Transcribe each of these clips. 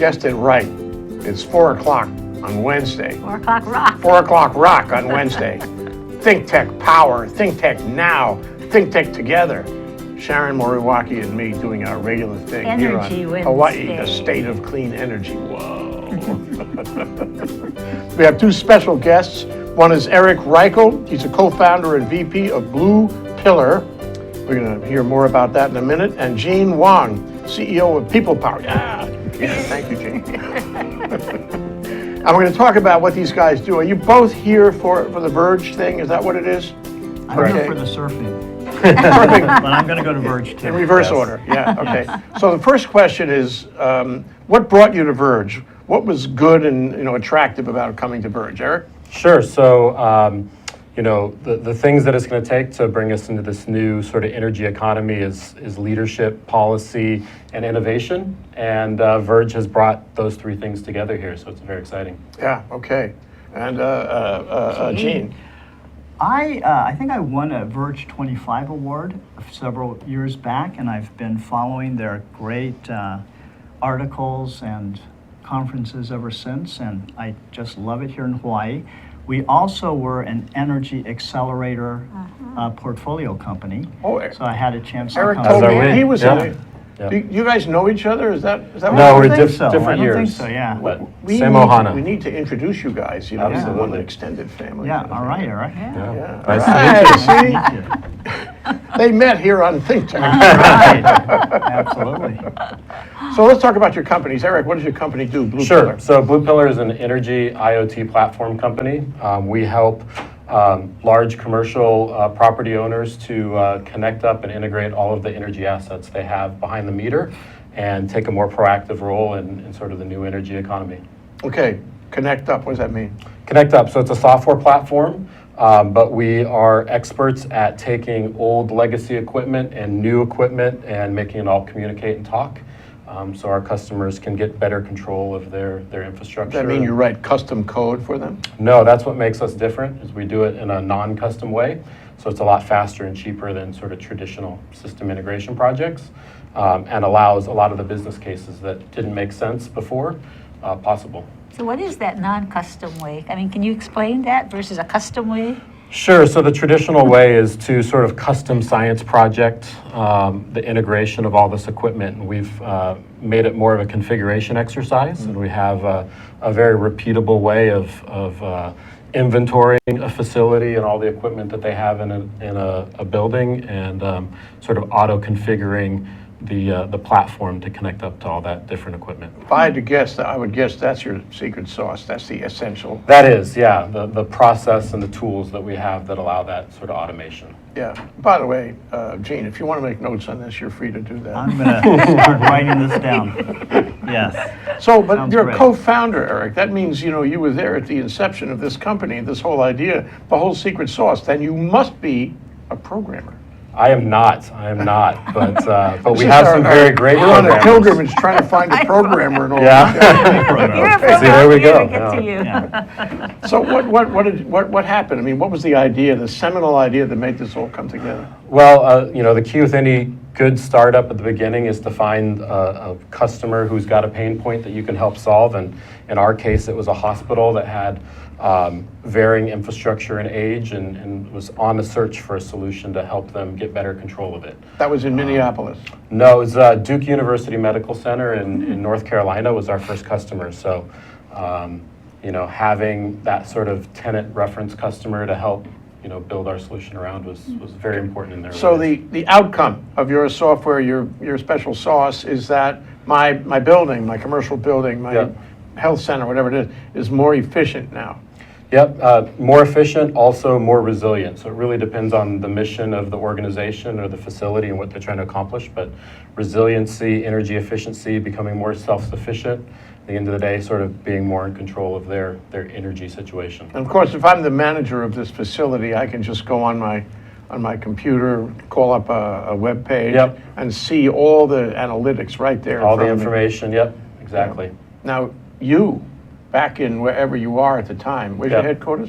guessed it right. It's 4 o'clock on Wednesday. 4 o'clock rock. 4 o'clock rock on Wednesday. Think Tech Power, Think Tech Now, Think Tech Together. Sharon, Moriwaki, and me doing our regular thing Energy here on Wednesday. Hawaii, the state of clean energy. Whoa. We have two special guests. One is Eric Reichel. He's a co-founder and VP of Blue Pillar. We're going to hear more about that in a minute. And Gene Wang, CEO of People Power. Yeah, thank you, Gene. And we're going to talk about what these guys do. Are you both here for the Verge thing? Is that what it is? I'm here for the surfing. Perfect. But I'm going to go to Verge too. In reverse order, yeah, okay. So the first question is, what brought you to Verge? What was good and attractive about coming to Verge? Eric? Sure. So, the things that it's going to take to bring us into this new sort of energy economy is leadership, policy, and innovation. And Verge has brought those three things together here, so it's very exciting. Yeah, okay. And Gene? I think I won a Verge 25 award several years back, and I've been following their great articles and conferences ever since, and I just love it here in Hawaii. We also were an energy accelerator portfolio company, so I had a chance to Eric come. told me he was in it. Yeah. You guys know each other? Is that what No, we're I don't think so. different I years. don't think so, yeah. But we same need, ohana. We need to introduce you guys, to Absolutely. one extended family. Yeah, all right, all right. Yeah. All Nice right, to meet you. see? They met here on Think Tech. Right, absolutely. So let's talk about your companies. Eric, what does your company do, Blue Sure. Pillar? So Blue Pillar is an energy IoT platform company. We help large commercial property owners to connect up and integrate all of the energy assets they have behind the meter and take a more proactive role in sort of the new energy economy. Okay, connect up, what does that mean? Connect Up, so it's a software platform, but we are experts at taking old legacy equipment and new equipment and making it all communicate and talk. So our customers can get better control of their infrastructure. Does that mean you write custom code for them? No, that's what makes us different, is we do it in a non-custom way. So it's a lot faster and cheaper than sort of traditional system integration projects, and allows a lot of the business cases that didn't make sense before possible. So what is that non-custom way? I mean, can you explain that versus a custom way? Sure. So the traditional way is to sort of custom science project the integration of all this equipment. And we've made it more of a configuration exercise, and we have a very repeatable way of inventorying a facility and all the equipment that they have in a building, and sort of auto-configuring the platform to connect up to all that different equipment. If I had to guess, I would guess that's your secret sauce. That's the essential. That is, yeah, the process and the tools that we have that allow that sort of automation. Yeah. By the way, Gene, if you want to make notes on this, you're free to do that. I'm going to start writing this down. Yes. So, but Sounds you're a great. co-founder, Eric. That means, you were there at the inception of this company, this whole idea, the whole secret sauce. Then you must be a programmer. I am not, but we This is have some very great We're on a programmers. pilgrimage trying to find a programmer and all Yeah. that. You're See, from there we out here go. to get to Yeah. you. So what happened? I mean, what was the idea, the seminal idea that made this all come together? Well, the key with any good startup at the beginning is to find a customer who's got a pain point that you can help solve. And in our case, it was a hospital that had varying infrastructure and age, and was on a search for a solution to help them get better control of it. That was in Minneapolis. No, it was Duke University Medical Center in North Carolina was our first customer. So, having that sort of tenant reference customer to help, build our solution around was very important in their So lives. the outcome of your software, your special sauce, is that my building, my commercial building, my Yep. health center, whatever it is more efficient now. Yep, more efficient, also more resilient. So it really depends on the mission of the organization or the facility and what they're trying to accomplish. But resiliency, energy efficiency, becoming more self-sufficient, at the end of the day, sort of being more in control of their energy situation. And of course, if I'm the manager of this facility, I can just go on my computer, call up a web page, Yep. and see all the analytics right there. in All the front of me. information, yep, exactly. Now, you, back in wherever you are at the time, where's your Yep. headquarters?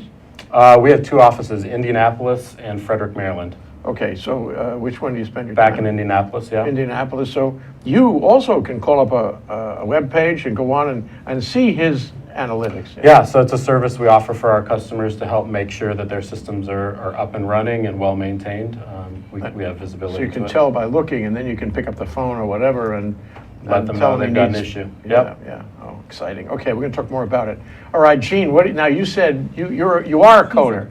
We have two offices, Indianapolis and Frederick, Maryland. Okay, so which one do you spend your time? Back in Indianapolis, yeah. Indianapolis. So you also can call up a web page and go on and see his analytics. Yeah, so it's a service we offer for our customers to help make sure that their systems are up and running and well maintained. We have visibility. So you can to it. tell by looking, and then you can pick up the phone or whatever and Let them tell know he they've got an needs- issue. Yeah, Yep. yeah. Oh, exciting. Okay, we're going to talk more about it. All right, Gene. Now you said you are a coder.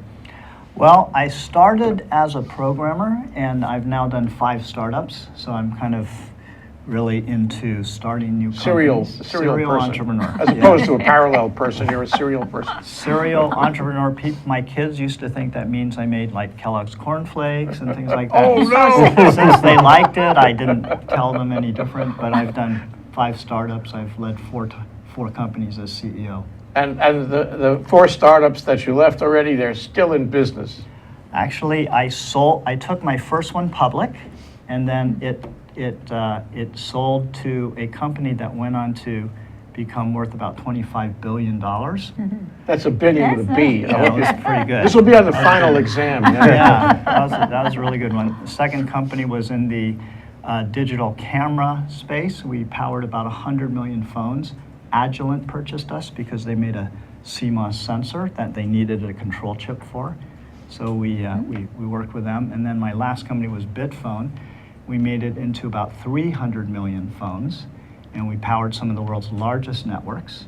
Well, I started as a programmer, and I've now done 5 startups, so I'm kind of really into starting new Serial companies. person. Entrepreneur. As opposed to a parallel person, you're a serial person. Serial entrepreneur. My kids used to think that means I made like Kellogg's cornflakes and things like that. Oh, no! Since they liked it, I didn't tell them any different, but I've done 5 startups. I've led 4 companies as CEO. And the 4 startups that you left already, they're still in business. Actually, I took my first one public, and then it sold to a company that went on to become worth about $25 billion. That's a billion with a B. I That hope was you- pretty good. This will be on the final exam. Yeah, that was a really good one. The second company was in the digital camera space. We powered about 100 million phones. Agilent purchased us because they made a CMOS sensor that they needed a control chip for. So we worked with them. And then my last company was Bitphone. We made it into about 300 million phones, and we powered some of the world's largest networks,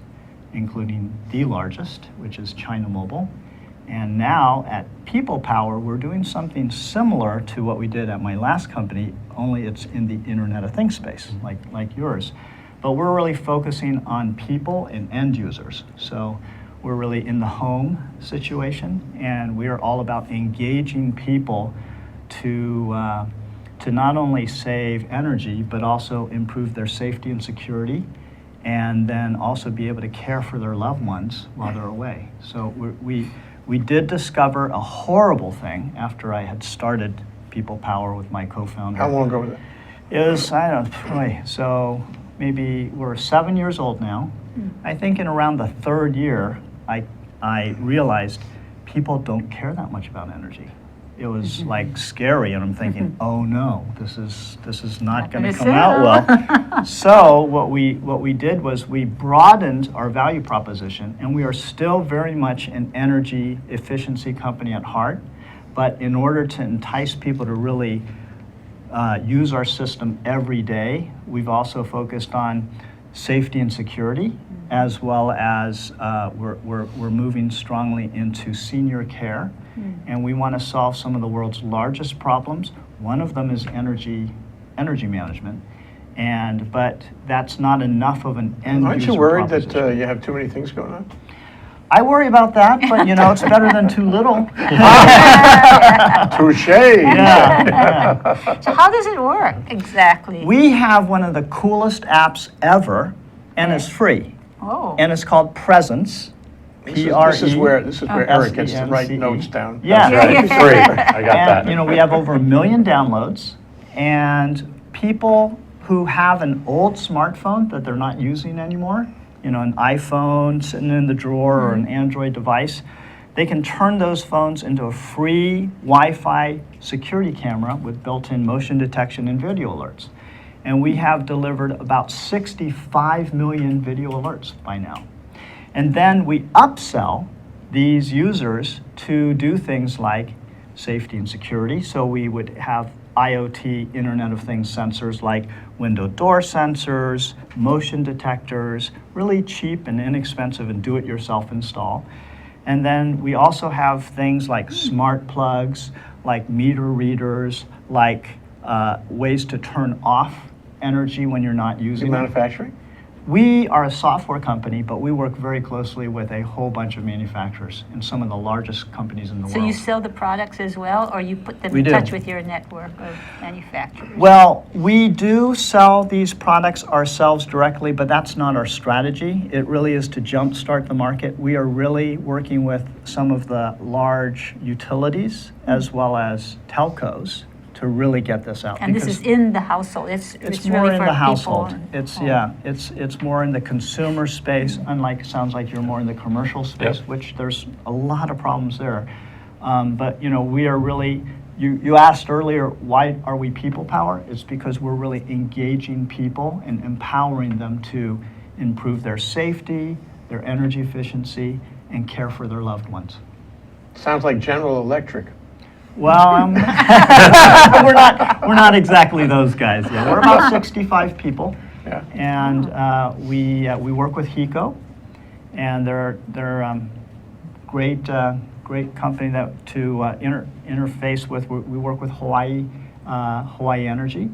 including the largest, which is China Mobile. And now at People Power, we're doing something similar to what we did at my last company, only it's in the Internet of Things space, like yours. But we're really focusing on people and end users. So we're really in the home situation, and we are all about engaging people to not only save energy, but also improve their safety and security, and then also be able to care for their loved ones while they're away. So we did discover a horrible thing after I had started People Power with my co-founder. How long ago was that? It was, I don't know, so maybe we're 7 years old now. I think in around the 3rd year, I realized people don't care that much about energy. It was like scary, and I'm thinking, oh no, this is not going to come out well. So what we did was we broadened our value proposition, and we are still very much an energy efficiency company at heart. But in order to entice people to really use our system every day, we've also focused on safety and security, as well as we're moving strongly into senior care. And we want to solve some of the world's largest problems. One of them is energy management. But that's not enough of an end user Aren't you worried that proposition. you have too many things going on? I worry about that, but it's better than too little. Touche. Yeah. So how does it work exactly? We have one of the coolest apps ever, and it's free. Oh. And it's called Presence. This is where Eric gets to write SENCE. Oh, notes down. Yeah. That's right, free. I got And that. we have over 1 million downloads, and people who have an old smartphone that they're not using anymore, an iPhone sitting in the drawer or an Android device, they can turn those phones into a free Wi-Fi security camera with built-in motion detection and video alerts. And we have delivered about 65 million video alerts by now. And then we upsell these users to do things like safety and security. So we would have IoT, Internet of Things sensors like window door sensors, motion detectors, really cheap and inexpensive and do-it-yourself install. And then we also have things like smart plugs, like meter readers, like ways to turn off energy when you're not Is it using it. manufacturing? We are a software company, but we work very closely with a whole bunch of manufacturers and some of the largest companies in the So world. you sell the products as well, or you put them We in do. touch with your network of manufacturers? Well, we do sell these products ourselves directly, but that's not our strategy. It really is to jumpstart the market. We are really working with some of the large utilities as well as telcos to really get this out. And this is in the household. It's more really in for the people household. and It's home. it's more in the consumer space. Unlike, sounds like you're more in the commercial space, Yep. which there's a lot of problems there. But we are really You asked earlier, why are we people power? It's because we're really engaging people and empowering them to improve their safety, their energy efficiency, and care for their loved ones. Sounds like General Electric. Well, we're not exactly those guys. Yeah, we're about 65 people, Yeah. and we work with HECO, and they're great company that to interface with. We work with Hawaii Energy,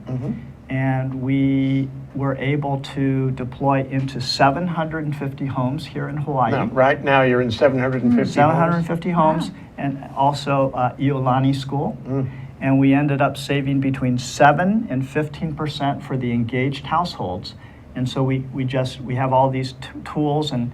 and we were able to deploy into 750 homes here in Hawaii. Now, right now, you're in 750 750 homes, and also Iolani School. And we ended up saving between 7 and 15% for the engaged households. And so we have all these tools, and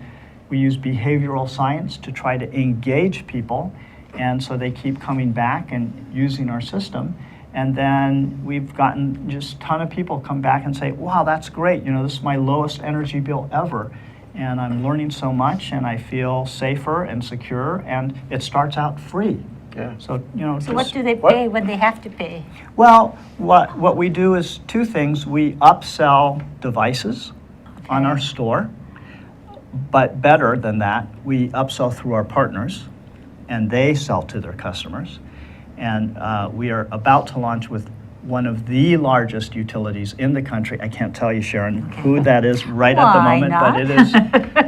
we use behavioral science to try to engage people, and so they keep coming back and using our system. And then we've gotten just a ton of people come back and say, wow, that's great. You know, this is my lowest energy bill ever. And I'm learning so much, and I feel safer and secure, and it starts out free. Yeah. So, you know. So what do they pay when they have to pay? Well, what we do is two things. We upsell devices on our store, but better than that, we upsell through our partners, and they sell to their customers. And we are about to launch with one of the largest utilities in the country. I can't tell you, Sharon, who that is right at the Why moment, not? but it is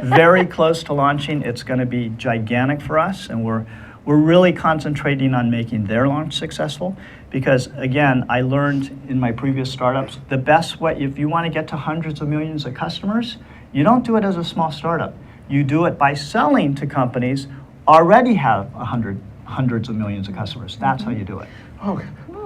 very close to launching. It's going to be gigantic for us, and we're really concentrating on making their launch successful, because again, I learned in my previous startups, the best way, if you want to get to hundreds of millions of customers, you don't do it as a small startup. You do it by selling to companies already have hundreds of millions of customers. That's how you do it. Oh,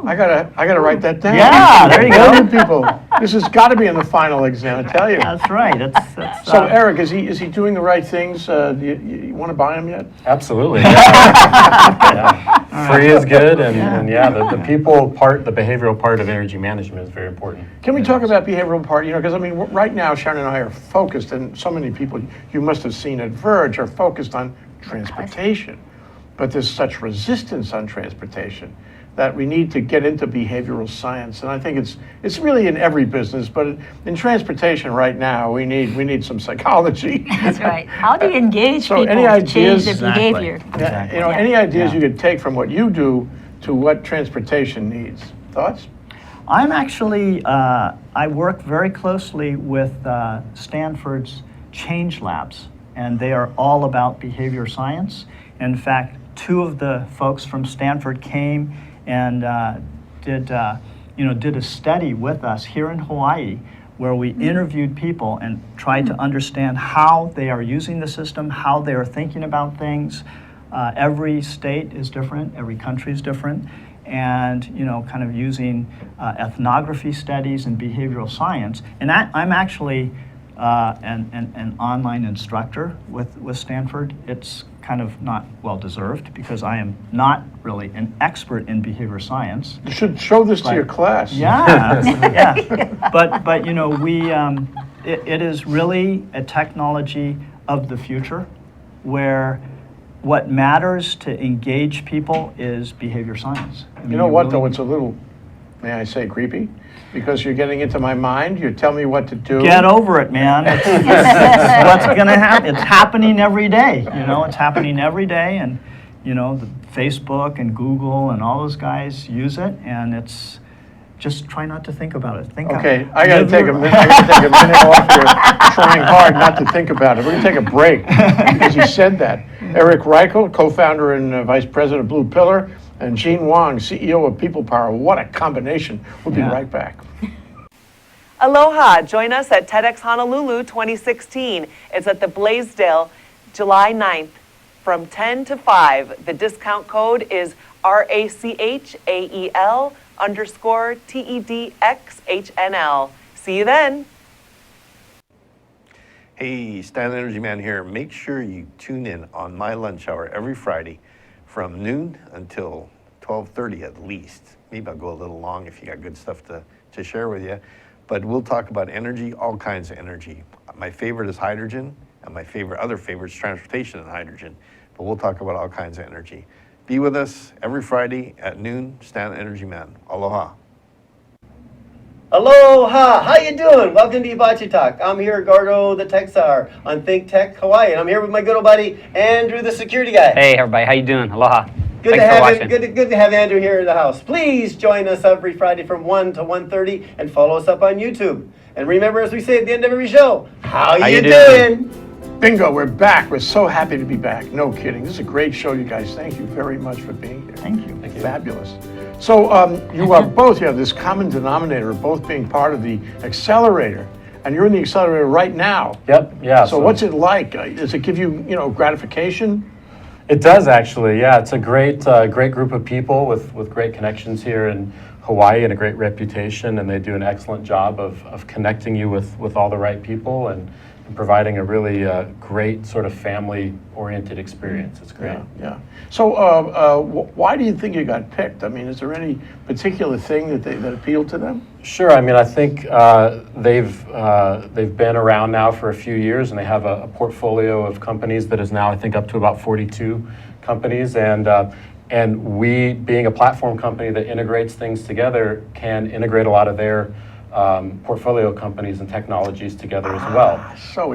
I gotta write that down. Yeah, there you go. 1 million people. This has got to be in the final exam, I tell you. That's right. It's, So Eric, is he doing the right things? Do you want to buy him yet? Absolutely. Yeah. Free is good, and the people part, the behavioral part of energy management is very important. Can we talk about behavioral part? You know, because I mean, right now, Sharon and I are focused, and so many people you must have seen at Verge are focused on transportation, but there's such resistance on transportation that we need to get into behavioral science, and I think it's really in every business, but in transportation right now, we need some psychology. That's right. How do you engage So people any to ideas? change their Exactly. behavior? Exactly. You know, Yeah. any ideas Yeah. you could take from what you do to what transportation needs? Thoughts? I'm actually, I work very closely with Stanford's Change Labs, and they are all about behavior science. In fact, 2 of the folks from Stanford came and did a study with us here in Hawaii, where we interviewed people and tried to understand how they are using the system, how they are thinking about things. Every state is different, every country is different, and kind of using ethnography studies and behavioral science. And I'm actually an online instructor with Stanford. It's kind of not well deserved, because I am not really an expert in behavior science. You should show this to your class. Yeah, yeah. But it is really a technology of the future, where what matters to engage people is behavior science. I mean, You know what, though? really- It's a little, may I say, creepy, because you're getting into my mind. You tell me what to do. Get over it, man. It's what's going to happen. It's happening every day. It's happening every day, and the Facebook and Google and all those guys use it, and it's just try not to think about it. Okay, I got to take a minute. I got to take a minute off here, trying hard not to think about it. We're going to take a break because you said that. Eric Reichel, co-founder and vice president of Blue Pillar, and Gene Wang, CEO of People Power. What a combination. We'll be right back. Aloha! Join us at TEDx Honolulu 2016. It's at the Blaisdell, July 9th from 10 to 5. The discount code is RACHAEL_TEDXHNL. See you then. Hey, Stan Energy Man here. Make sure you tune in on my lunch hour every Friday from noon until 12:30 at least. Maybe I'll go a little long if you got good stuff to share with you. But we'll talk about energy, all kinds of energy. My favorite is hydrogen, and my other favorite is transportation and hydrogen. But we'll talk about all kinds of energy. Be with us every Friday at noon. Stan Energy Man. Aloha. Aloha! How you doing? Welcome to Hibachi Talk. I'm here at Gordo the Tech Czar on Think Tech Hawaii, and I'm here with my good old buddy Andrew, the security guy. Hey everybody, how you doing? Aloha. Good Thanks to for have watching. him. Good to have Andrew here in the house. Please join us every Friday from 1 to 1:30 and follow us up on YouTube. And remember, as we say at the end of every show, how you doing? Bingo, we're back. We're so happy to be back. No kidding. This is a great show, you guys. Thank you very much for being here. Thank you. Fabulous. So you are both, you have this common denominator of both being part of the Accelerator. And you're in the Accelerator right now. Yep, yeah. So what's it like? Does it give you, gratification? It does actually, yeah. It's a great group of people with great connections here in Hawaii and a great reputation, and they do an excellent job of connecting you with all the right people and providing a really great sort of family-oriented experience. It's great. Yeah. So why do you think you got picked? I mean, is there any particular thing that appealed to them? Sure. I mean, I think they've been around now for a few years, and they have a portfolio of companies that is now, I think, up to about 42 companies. And we, being a platform company that integrates things together, can integrate a lot of their portfolio companies and technologies together as well. So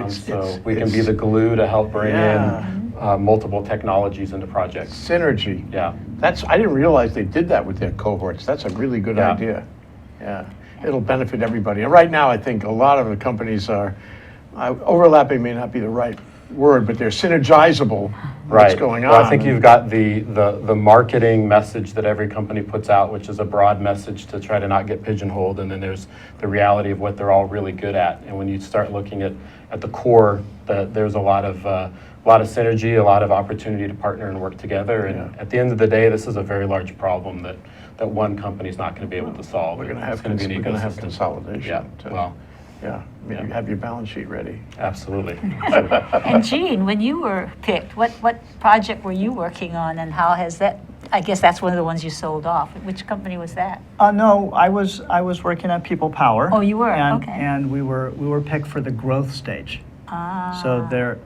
we can be the glue to help bring in multiple technologies into projects. Synergy. Yeah. I didn't realize they did that with their cohorts. That's a really good idea. Yeah. It'll benefit everybody. And right now, I think a lot of the companies are, overlapping may not be the right word, but they're synergizable. What's going on. Well, I think you've got the marketing message that every company puts out, which is a broad message to try to not get pigeonholed, and then there's the reality of what they're all really good at. And when you start looking at the core, there's a lot of synergy, a lot of opportunity to partner and work together. And at the end of the day, this is a very large problem that one company's not going to be able to solve. We're going to have consolidation. Yeah. Well. Yeah, you have your balance sheet ready. Absolutely. And Gene, when you were picked, what project were you working on, and how has that? I guess that's one of the ones you sold off. Which company was that? No, I was working at People Power. Oh, you were? Okay. And we were picked for the growth stage. So there,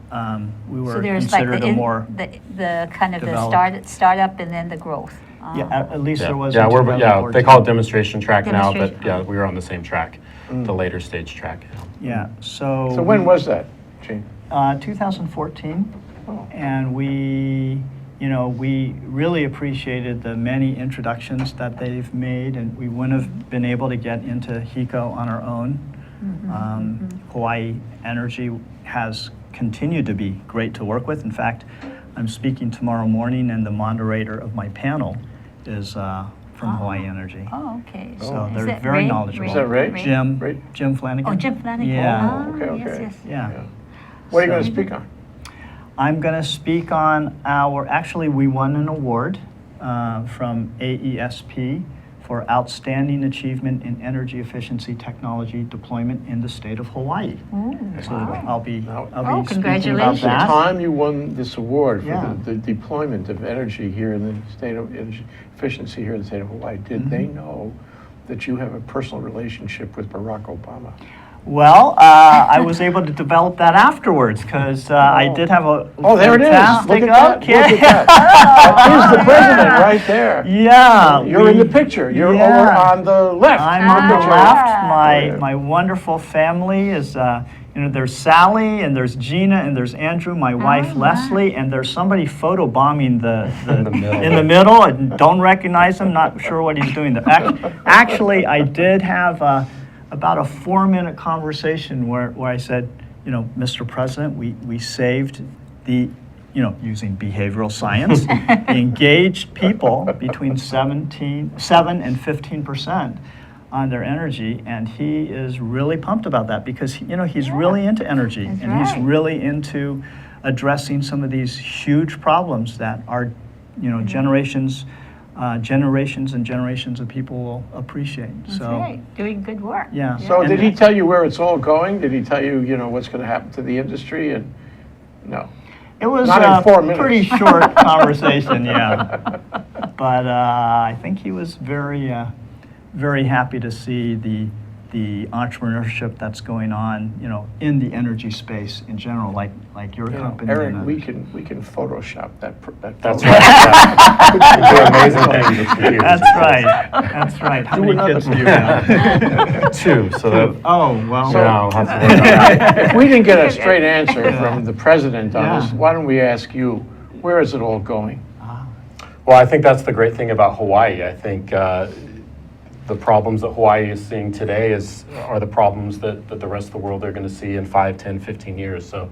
we were so there's considered like a more the kind of developed. the startup and then the growth. Yeah, at least there was. Yeah, in they 2014. call it demonstration track now, but Demonstration. yeah, we were on the same track, the later stage track. Yeah. So. So when was that, Gene? 2014, and we really appreciated the many introductions that they've made, and we wouldn't have been able to get into HECO on our own. Hawaii Energy has continued to be great to work with. In fact, I'm speaking tomorrow morning, and the moderator of my panel is from Hawaii Energy. Oh, okay. So Is they're that very Ray? knowledgeable. Is that Ray? Jim Flanagan. Oh, Jim Flanagan. Yeah. Oh, Okay. Yes. Yeah. What are you going to speak on? I'm going to speak on actually, we won an award from AESP for Outstanding Achievement in Energy Efficiency Technology Deployment in the state of Hawaii. So I'll be speaking about congratulations. The that. time you won this award for Yeah. the deployment of energy here in the state of energy efficiency here in the state of Hawaii, did they know that you have a personal relationship with Barack Obama? Well, I was able to develop that afterwards because I did have a There it is. fantastic. Look at that. Okay. Look at that. Here's the president right there. Yeah. You're in the picture. You're yeah. over on the left. I'm on the Picture. left. My wonderful family is, there's Sally, and there's Gina, and there's Andrew, my wife Leslie, and there's somebody photobombing in the middle. I don't recognize him, not sure what he's doing there. Actually, I did have about a 4-minute conversation where I said, Mr. President, we saved the, using behavioral science, the engaged people between 7 and 15% on their energy, and he is really pumped about that because he's really into energy, That's and he's right. really into addressing some of these huge problems that our generations and generations of people will appreciate. That's So right. Doing good work. yeah. So And- did he tell you where it's all going? Did he tell you, what's going to happen to the industry? And no. It was Not in a 4 minutes. pretty short conversation, yeah. But I think he was very, very happy to see the the entrepreneurship that's going on, in the energy space in general, like your company. Eric, and we others. can Photoshop that. That's right. Yeah. We do amazing things with computers. That's right. That's right. How Do many another kids do you have? Two, so that, Oh, well. yeah, I'll have to work on that. If we didn't get a straight answer from the president on this, Yeah. why don't we ask you, where is it all going? Well, I think that's the great thing about Hawaii. I think the problems that Hawaii is seeing today are the problems that the rest of the world are going to see in 5, 10, 15 years. So,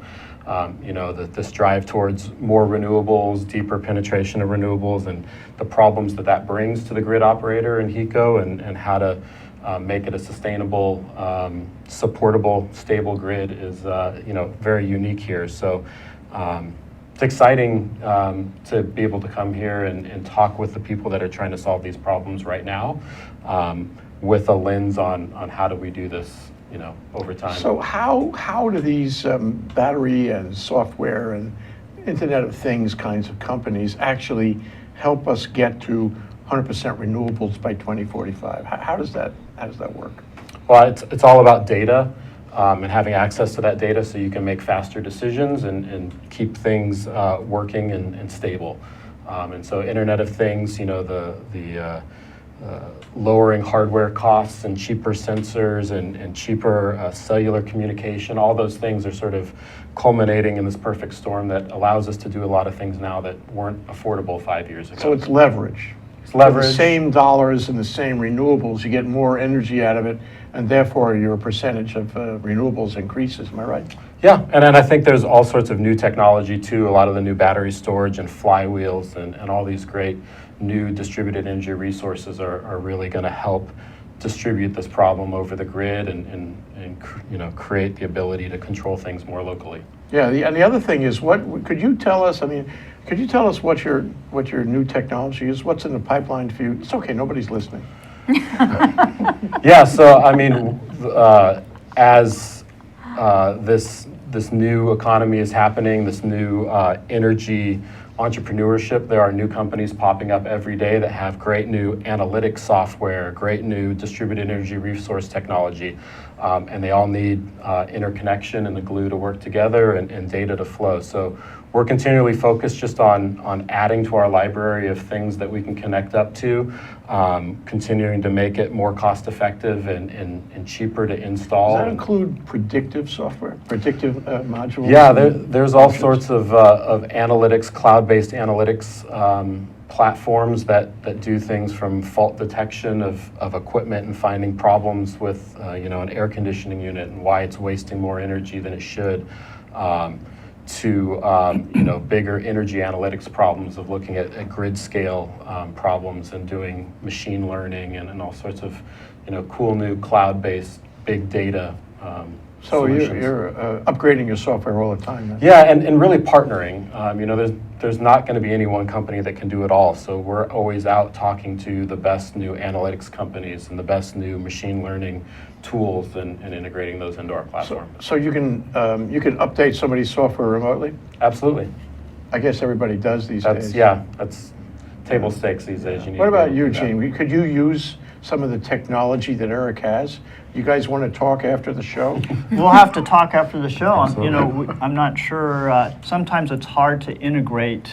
this drive towards more renewables, deeper penetration of renewables, and the problems that brings to the grid operator and HECO, and how to make it a sustainable, supportable, stable grid is, very unique here. So, it's exciting to be able to come here and talk with the people that are trying to solve these problems right now, with a lens on how do we do this, over time. So how do these battery and software and Internet of Things kinds of companies actually help us get to 100% renewables by 2045? How does that work? Well, it's all about data. And having access to that data so you can make faster decisions and keep things working and stable. And so Internet of Things, the lowering hardware costs and cheaper sensors and cheaper cellular communication, all those things are sort of culminating in this perfect storm that allows us to do a lot of things now that weren't affordable 5 years ago. So it's leverage. It's For leverage. the same dollars and the same renewables, you get more energy out of it, and therefore your percentage of renewables increases. Am I right? Yeah, and then I think there's all sorts of new technology too, a lot of the new battery storage and flywheels and all these great new distributed energy resources are really going to help distribute this problem over the grid and create the ability to control things more locally. Yeah, and the other thing is, could you tell us what your new technology is? What's in the pipeline for you? It's okay, nobody's listening. Yeah, so I mean, as this new economy is happening, this new energy entrepreneurship, there are new companies popping up every day that have great new analytics software, great new distributed energy resource technology, and they all need interconnection and the glue to work together and data to flow. So we're continually focused just on adding to our library of things that we can connect up to, continuing to make it more cost effective and cheaper to install. Does that include predictive software, predictive modules? Yeah, there's all sorts of analytics, cloud-based analytics platforms that do things from fault detection of equipment and finding problems with an air conditioning unit and why it's wasting more energy than it should, to bigger energy analytics problems of looking at grid scale problems and doing machine learning and all sorts of cool new cloud-based big data So solutions. you're upgrading your software all the time then? Yeah, and really partnering. There's not going to be any one company that can do it all. So we're always out talking to the best new analytics companies and the best new machine learning tools and integrating those into our platform. So you can update somebody's software remotely? Absolutely. I guess everybody does these days. That's table stakes these days. You need What to be about able you, to do that. Gene? Could you use some of the technology that Eric has? You guys want to talk after the show? We'll have to talk after the show. Absolutely. I'm not sure. Sometimes it's hard to integrate,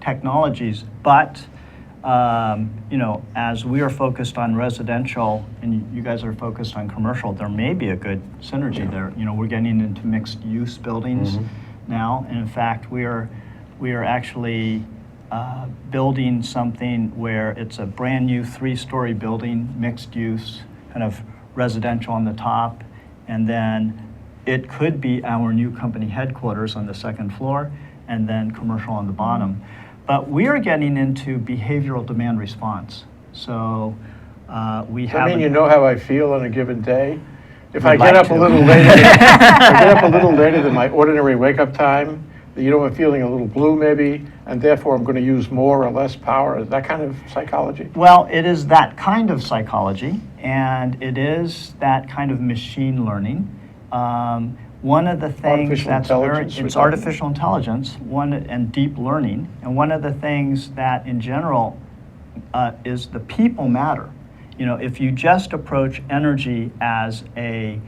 technologies. But as we are focused on residential and you guys are focused on commercial, there may be a good synergy there. We're getting into mixed use buildings now, and in fact, we are actually building something where it's a brand new 3-story building, mixed use, kind of residential on the top, and then it could be our new company headquarters on the 2nd floor, and then commercial on the bottom. But we are getting into behavioral demand response. So we have. I mean, you know how I feel on a given day? If We'd I get like up to. a little later, if I get up a little later than my ordinary wake-up time, I'm feeling a little blue maybe, and therefore I'm going to use more or less power. Is that kind of psychology? Well, it is that kind of psychology, and it is that kind of machine learning. One of the things Artificial that's very, intelligence, it's we're talking. artificial intelligence, and deep learning, and one of the things that in general is the people matter. You know, if you just approach energy as a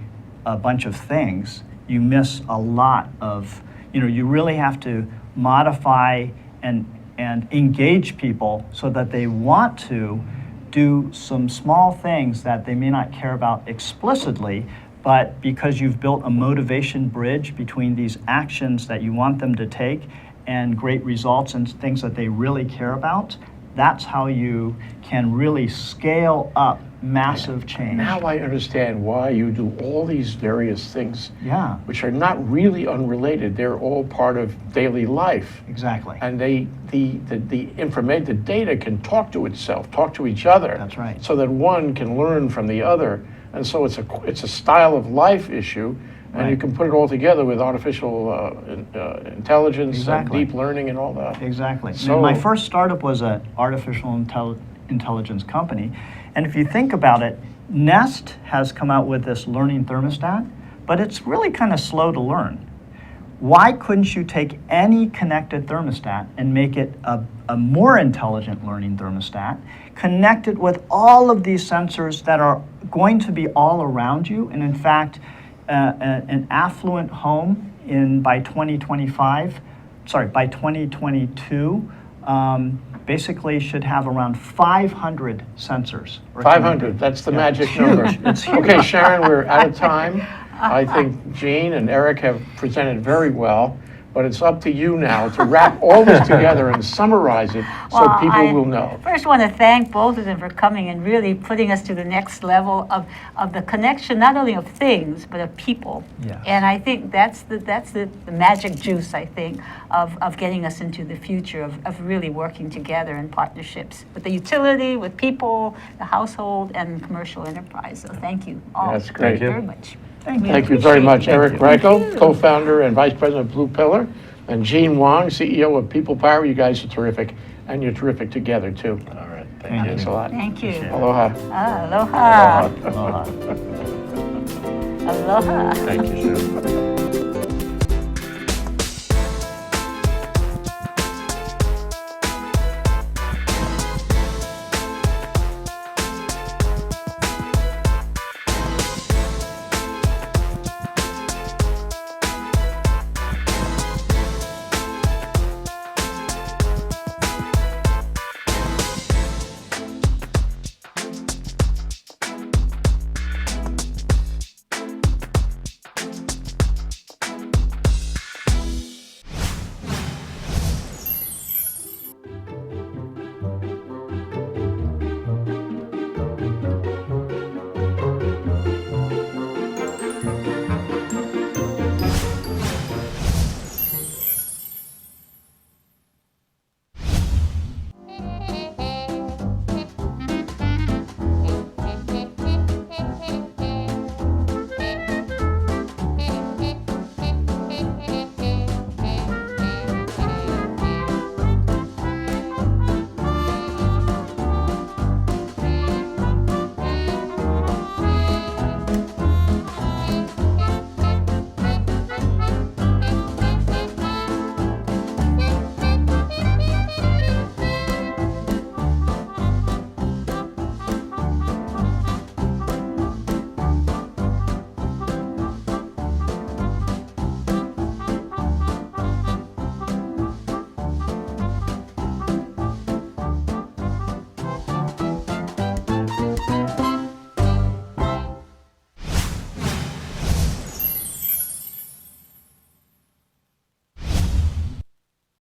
bunch of things, you miss a lot of, you know, you really have to modify and engage people so that they want to do some small things that they may not care about explicitly, but because you've built a motivation bridge between these actions that you want them to take and great results and things that they really care about, that's how you can really scale up massive change. Now I understand why you do all these various things, Yeah. which are not really unrelated. They're all part of daily life. Exactly. And the information, the data can talk to itself, talk to each other. That's right. So that one can learn from the other. And so it's a style of life issue, and you Right. can put it all together with artificial intelligence Exactly. and deep learning and all that. Exactly. So- My first startup was an artificial intelligence company. And if you think about it, Nest has come out with this learning thermostat, but it's really kind of slow to learn. Why couldn't you take any connected thermostat and make it a more intelligent learning thermostat, connect it with all of these sensors that are going to be all around you, and in fact, an affluent home by 2022, basically should have around 500 sensors. 500, that's the magic number. It's huge. Okay, Sharon, we're out of time. I think Gene and Eric have presented very well, but it's up to you now to wrap all this together and summarize it so Well, people I will know. First want to thank both of them for coming and really putting us to the next level of the connection, not only of things, but of people. Yes. And I think that's the magic juice, I think, of getting us into the future, of really working together in partnerships with the utility, with people, the household, and commercial enterprise. So thank you all That's great. very much. Thank you very much, Eric Reichel, co-founder and vice president of Blue Pillar, and Gene Wang, CEO of People Power. You guys are terrific, and you're terrific together, too. All right, Thank you. Thanks a lot. Thank you. Aloha. Aloha. Aloha. Aloha. Thank you, Sharon.